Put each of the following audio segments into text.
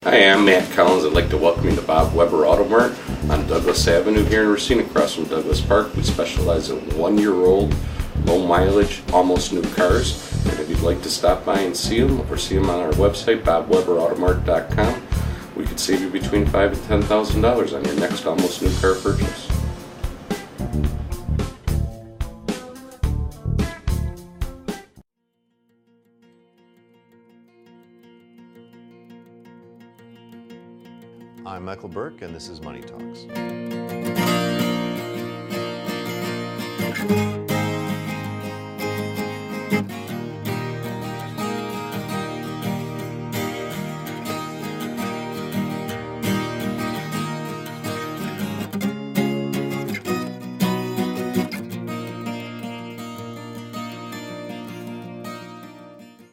Hi, I'm Matt Collins. I'd like to welcome you to Bob Weber Auto Mart on Douglas Avenue here in Racine, across from Douglas Park. We specialize in 1-year-old, low mileage, almost new cars. And if you'd like to stop by and see them, or see them on our website, bobweberautomart.com, we could save you between $5,000 and $10,000 on your next almost new car purchase. I'm Michael Burke, and this is Money Talks.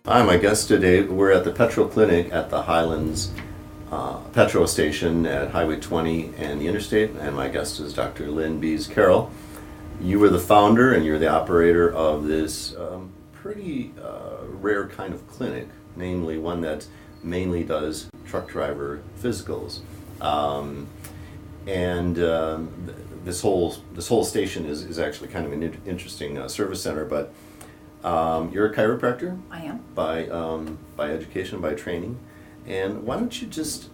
Hi, my guest today, we're at the Petro Clinic at the Highlands Petro station at Highway 20 and the interstate, and my guest is Dr. Lynn Biese-Carroll. You were the founder and you're the operator of this pretty rare kind of clinic, namely one that mainly does truck driver physicals. This whole station is actually kind of an interesting service center, but you're a chiropractor? I am. By education, by training. And why don't you just,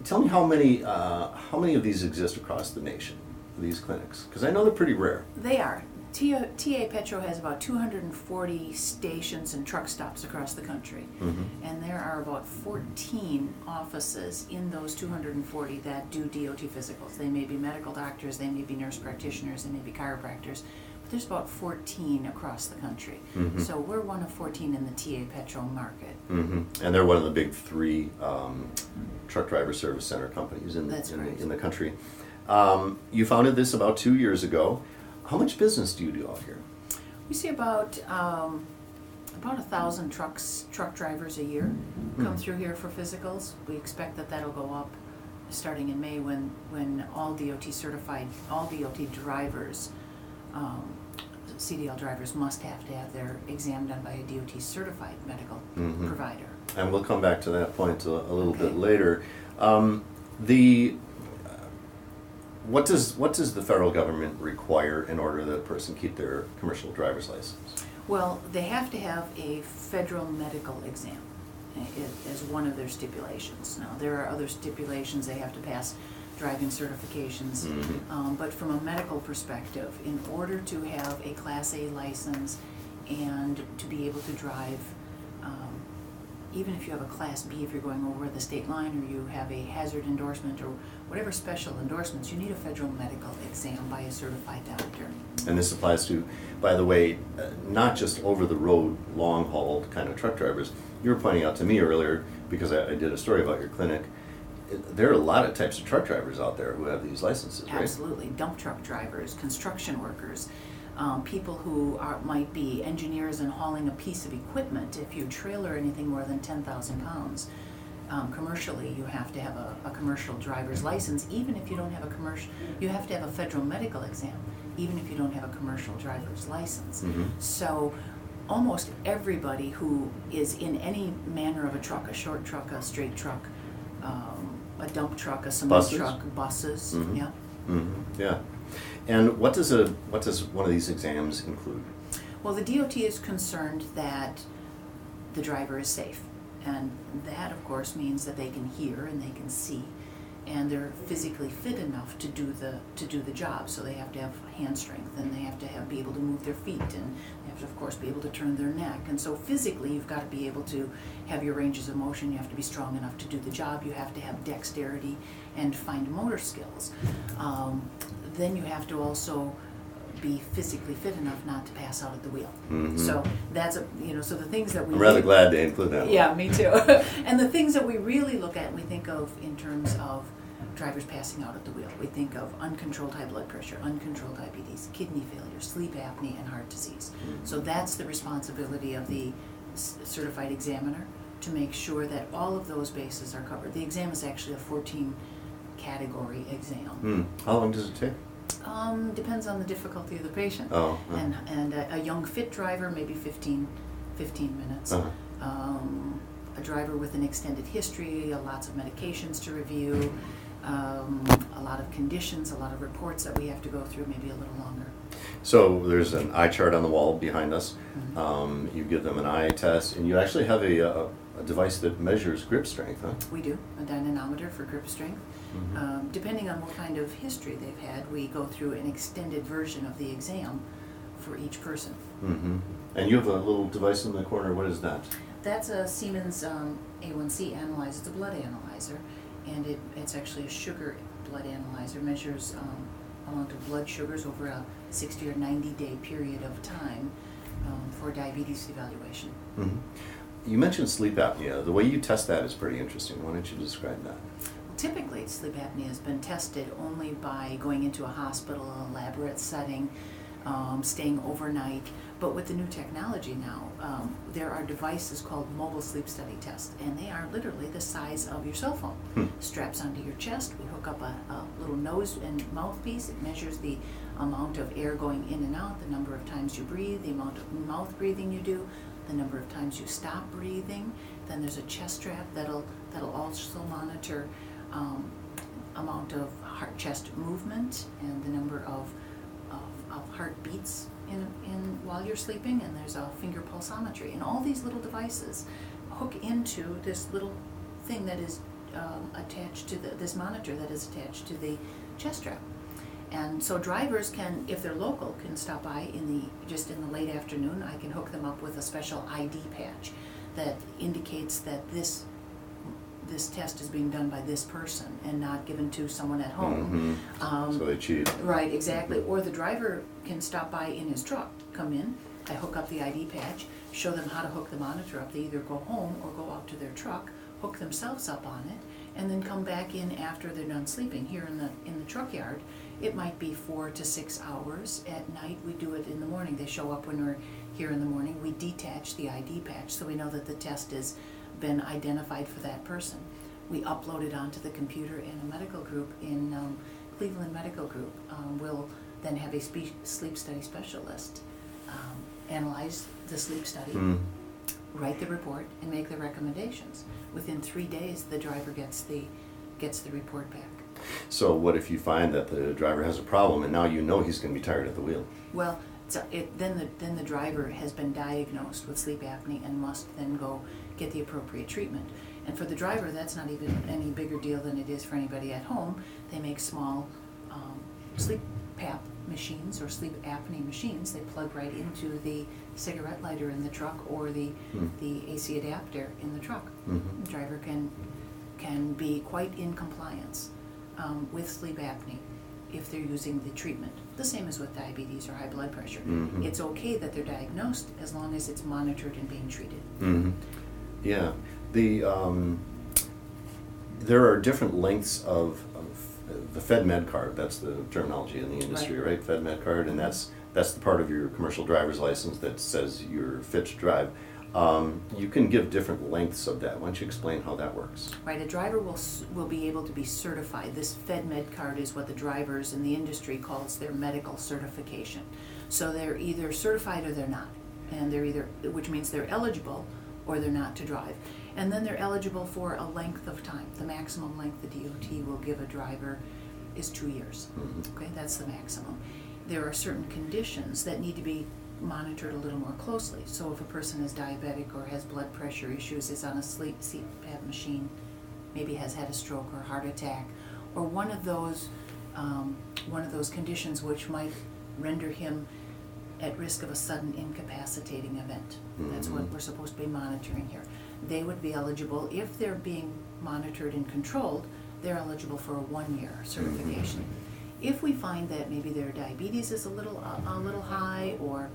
tell me how many of these exist across the nation, these clinics? Because I know they're pretty rare. They are. TA Petro has about 240 stations and truck stops across the country. Mm-hmm. And there are about 14 offices in those 240 that do DOT physicals. They may be medical doctors, they may be nurse practitioners, they may be chiropractors. There's about 14 across the country. Mm-hmm. So we're one of 14 in the TA Petro market. Mm-hmm. And they're one of the big three truck driver service center companies in the country. You founded this about 2 years ago. How much business do you do out here? We see about 1,000 truck drivers a year come through here for physicals. We expect that'll go up starting in May when all DOT drivers, CDL drivers must have to have their exam done by a DOT certified medical provider. And we'll come back to that point a little bit later. What does the federal government require in order that a person keep their commercial driver's license? Well, they have to have a federal medical exam as one of their stipulations. Now, there are other stipulations. They have to pass driving certifications, but from a medical perspective, in order to have a Class A license and to be able to drive, even if you have a Class B, if you're going over the state line, or you have a hazard endorsement or whatever special endorsements, you need a federal medical exam by a certified doctor. And this applies to, by the way, not just over-the-road, long-haul kind of truck drivers. You were pointing out to me earlier, because I did a story about your clinic, there are a lot of types of truck drivers out there who have these licenses, right? Absolutely. Dump truck drivers, construction workers, people who might be engineers and hauling a piece of equipment. If you trailer anything more than 10,000 pounds, commercially you have to have a commercial driver's license. Even if you don't have a commercial, you have to have a federal medical exam, even if you don't have a commercial driver's license. Mm-hmm. So almost everybody who is in any manner of a truck, a short truck, a straight truck, a dump truck, a cement truck, buses, yeah. Mm-hmm. Yeah. And what does one of these exams include? Well, the DOT is concerned that the driver is safe, and that, of course, means that they can hear and they can see, and they're physically fit enough to do the job. So they have to have hand strength, and they have to be able to move their feet, and they have to, of course, be able to turn their neck. And so physically, you've got to be able to have your ranges of motion. You have to be strong enough to do the job. You have to have dexterity and fine motor skills. Then you have to also be physically fit enough not to pass out at the wheel. Mm-hmm. So that's so the things that we... I'm rather glad to include that. Yeah, me too. And the things that we really look at, we think of in terms of drivers passing out at the wheel. We think of uncontrolled high blood pressure, uncontrolled diabetes, kidney failure, sleep apnea, and heart disease. Mm-hmm. So that's the responsibility of the certified examiner, to make sure that all of those bases are covered. The exam is actually a 14-category exam. How long does it take? Depends on the difficulty of the patient. And a young fit driver, maybe 15 minutes. A a driver with an extended history, lots of medications to review, a lot of conditions, a lot of reports that we have to go through, maybe a little longer. So there's an eye chart on the wall behind us. Mm-hmm. You give them an eye test, and you actually have a device that measures grip strength, huh? We do, a dynamometer for grip strength. Mm-hmm. Depending on what kind of history they've had, we go through an extended version of the exam for each person. Mm-hmm. And you have a little device in the corner. What is that? That's a Siemens A1C analyzer. It's a blood analyzer, and it's actually a sugar blood analyzer. Measures amount of blood sugars over a 60 or 90 day period of time for diabetes evaluation. Mm-hmm. You mentioned sleep apnea. The way you test that is pretty interesting. Why don't you describe that? Typically, sleep apnea has been tested only by going into a hospital, a elaborate setting, staying overnight. But with the new technology now, there are devices called mobile sleep study tests, and they are literally the size of your cell phone. Straps onto your chest, we hook up a little nose and mouthpiece. It measures the amount of air going in and out, the number of times you breathe, the amount of mouth breathing you do, the number of times you stop breathing. Then there's a chest strap that'll also monitor amount of heart-chest movement and the number of heartbeats in while you're sleeping, and there's a finger pulsometry, and all these little devices hook into this little thing that is attached to this monitor that is attached to the chest strap. And so drivers can, if they're local, can stop by just in the late afternoon. I can hook them up with a special ID patch that indicates that this test is being done by this person and not given to someone at home. Mm-hmm. So they cheat. Right, exactly. Or the driver can stop by in his truck, come in, I hook up the ID patch, show them how to hook the monitor up. They either go home or go out to their truck, hook themselves up on it, and then come back in after they're done sleeping. Here in the truck yard, it might be 4 to 6 hours. At night, we do it in the morning. They show up when we're here in the morning. We detach the ID patch so we know that the test has been identified for that person. We upload it onto the computer, and a medical group in Cleveland Medical Group will then have a sleep study specialist analyze the sleep study, write the report, and make the recommendations. Within 3 days, the driver gets the report back. So what if you find that the driver has a problem, and now you know he's going to be tired at the wheel? Well, then the driver has been diagnosed with sleep apnea and must then go get the appropriate treatment. And for the driver, that's not even any bigger deal than it is for anybody at home. They make small sleep PAP machines or sleep apnea machines. They plug right into the cigarette lighter in the truck or the AC adapter in the truck. Mm-hmm. The driver can be quite in compliance with sleep apnea if they're using the treatment. The same as with diabetes or high blood pressure. Mm-hmm. It's okay that they're diagnosed as long as it's monitored and being treated. Mm-hmm. Yeah. There are different lengths of the FedMed Card. That's the terminology in the industry, right? FedMed Card, and that's the part of your commercial driver's license that says you're fit to drive. You can give different lengths of that. Why don't you explain how that works? Right, a driver will be able to be certified. This FedMed Card is what the drivers in the industry calls their medical certification. So they're either certified or they're not, and which means they're eligible or they're not to drive. And then they're eligible for a length of time. The maximum length the DOT will give a driver is 2 years. Mm-hmm. Okay, that's the maximum. There are certain conditions that need to be monitored a little more closely. So if a person is diabetic or has blood pressure issues, is on a sleep CPAP machine, maybe has had a stroke or heart attack, or one of those conditions which might render him at risk of a sudden incapacitating event. Mm-hmm. That's what we're supposed to be monitoring here. They would be eligible, if they're being monitored and controlled, they're eligible for a 1-year certification. Mm-hmm. If we find that maybe their diabetes is a little high, or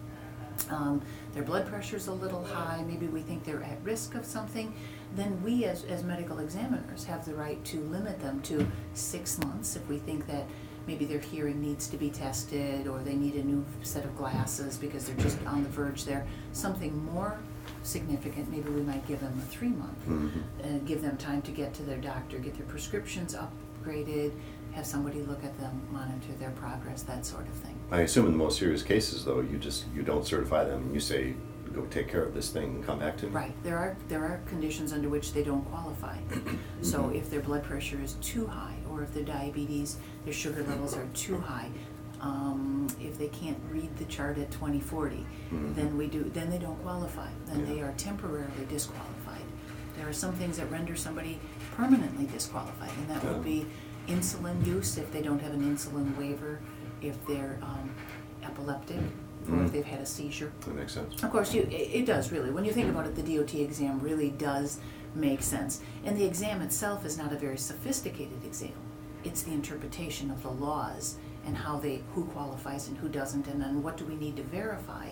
their blood pressure is a little high, maybe we think they're at risk of something, then we as medical examiners have the right to limit them to 6 months if we think that maybe their hearing needs to be tested, or they need a new set of glasses because they're just on the verge there. Something more significant, maybe we might give them a 3-month, and give them time to get to their doctor, get their prescriptions upgraded, have somebody look at them, monitor their progress, that sort of thing. I assume in the most serious cases, though, you don't certify them. You say, go take care of this thing and come back to me? Right. There are conditions under which they don't qualify. So if their blood pressure is too high, or if their diabetes, their sugar levels are too high, if they can't read the chart at 20/40, then they don't qualify. Then they are temporarily disqualified. There are some things that render somebody permanently disqualified, and that would be insulin use if they don't have an insulin waiver, if they're epileptic, or if they've had a seizure. That makes sense. Of course, it does really. When you think about it, the DOT exam really does make sense. And the exam itself is not a very sophisticated exam. It's the interpretation of the laws and who qualifies and who doesn't, and then what do we need to verify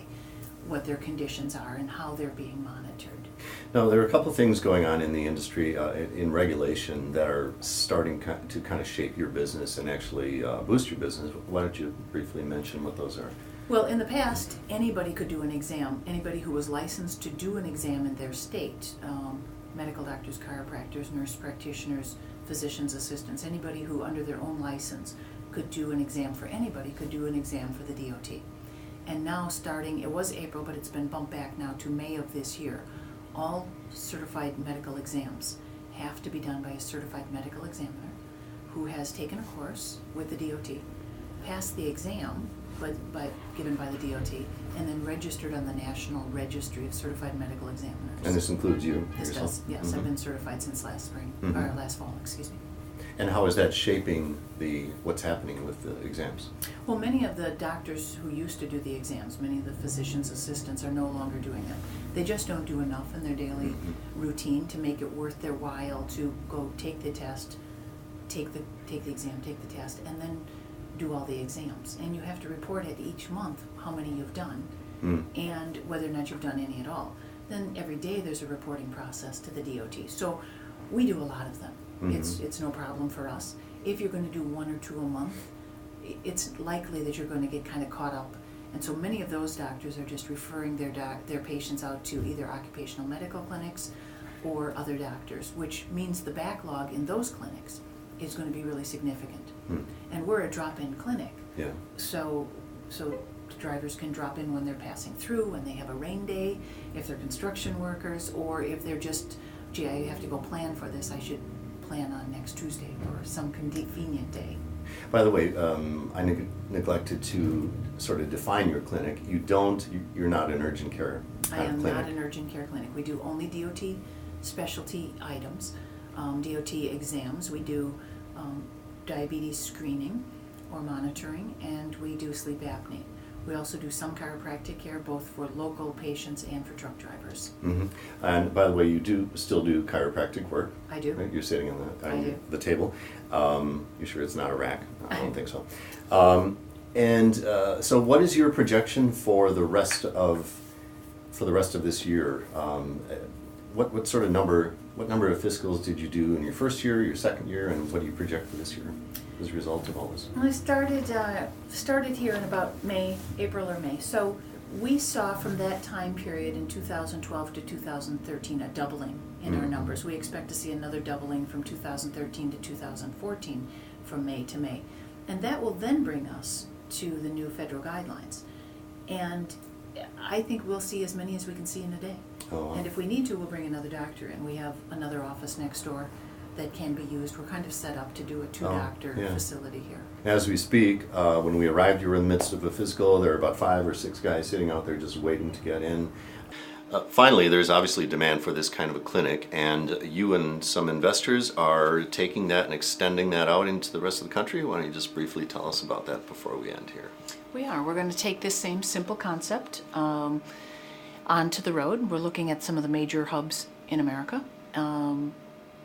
what their conditions are and how they're being monitored. Now, there are a couple of things going on in the industry, in regulation, that are starting to kind of shape your business and actually boost your business. Why don't you briefly mention what those are? Well, in the past, anybody could do an exam. Anybody who was licensed to do an exam in their state, medical doctors, chiropractors, nurse practitioners, physician's assistants, anybody who under their own license could do an exam for anybody, could do an exam for the DOT. And now starting, it was April, but it's been bumped back now to May of this year, all certified medical exams have to be done by a certified medical examiner who has taken a course with the DOT, passed the exam, but given by the DOT, and then registered on the National Registry of Certified Medical Examiners. And this includes you This yourself? does, yes. I've been certified since last spring, or last fall, excuse me. And how is that shaping what's happening with the exams? Well, many of the doctors who used to do the exams, many of the physician's assistants are no longer doing them. They just don't do enough in their daily routine to make it worth their while to go take the test, take the exam, take the test, and then do all the exams. And you have to report it each month how many you've done and whether or not you've done any at all. Then every day there's a reporting process to the DOT. So we do a lot of them. It's no problem for us. If you're going to do 1 or 2 a month, it's likely that you're going to get kind of caught up. And so many of those doctors are just referring their patients out to either occupational medical clinics or other doctors, which means the backlog in those clinics is going to be really significant. And we're a drop-in clinic. Yeah. So drivers can drop in when they're passing through, when they have a rain day, if they're construction workers, or if they're just, gee, I have to go plan for this, I should plan on next Tuesday or some convenient day. By the way, I neglected to sort of define your clinic. You're not an urgent care I am clinic. not an urgent care clinic. We do only DOT specialty items, DOT exams. We do diabetes screening or monitoring, and we do sleep apnea. We also do some chiropractic care, both for local patients and for truck drivers. And by the way, you still do chiropractic work? I do. Right? You're sitting on the table. You sure it's not a rack? I don't think so. So what is your projection for the rest of this year? What sort of number of physicals did you do in your first year, your second year, and what do you project for this year as a result of all this? Well, I started here in about April or May. So we saw from that time period in 2012 to 2013 a doubling in our numbers. We expect to see another doubling from 2013 to 2014 from May to May. And that will then bring us to the new federal guidelines. And I think we'll see as many as we can see in a day. Oh, wow. And if we need to, we'll bring another doctor in. We have another office next door that can be used. We're kind of set up to do a two-doctor facility here. As we speak, when we arrived, you were in the midst of a physical. There are about 5 or 6 guys sitting out there just waiting to get in. Finally, there's obviously demand for this kind of a clinic, and you and some investors are taking that and extending that out into the rest of the country. Why don't you just briefly tell us about that before we end here? We are. We're going to take this same simple concept onto the road. We're looking at some of the major hubs in America.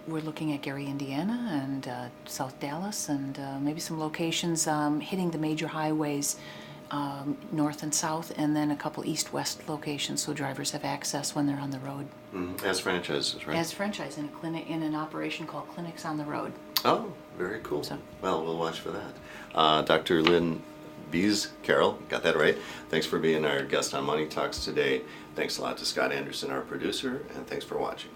We're looking at Gary, Indiana, and South Dallas, and maybe some locations hitting the major highways north and south, and then a couple east-west locations so drivers have access when they're on the road. As franchises, right? As franchise in a clinic, in an operation called Clinics on the Road. Oh, very cool. So. Well, we'll watch for that. Dr. Lynn Biese-Carroll, got that right. Thanks for being our guest on Money Talks today. Thanks a lot to Scott Anderson, our producer, and thanks for watching.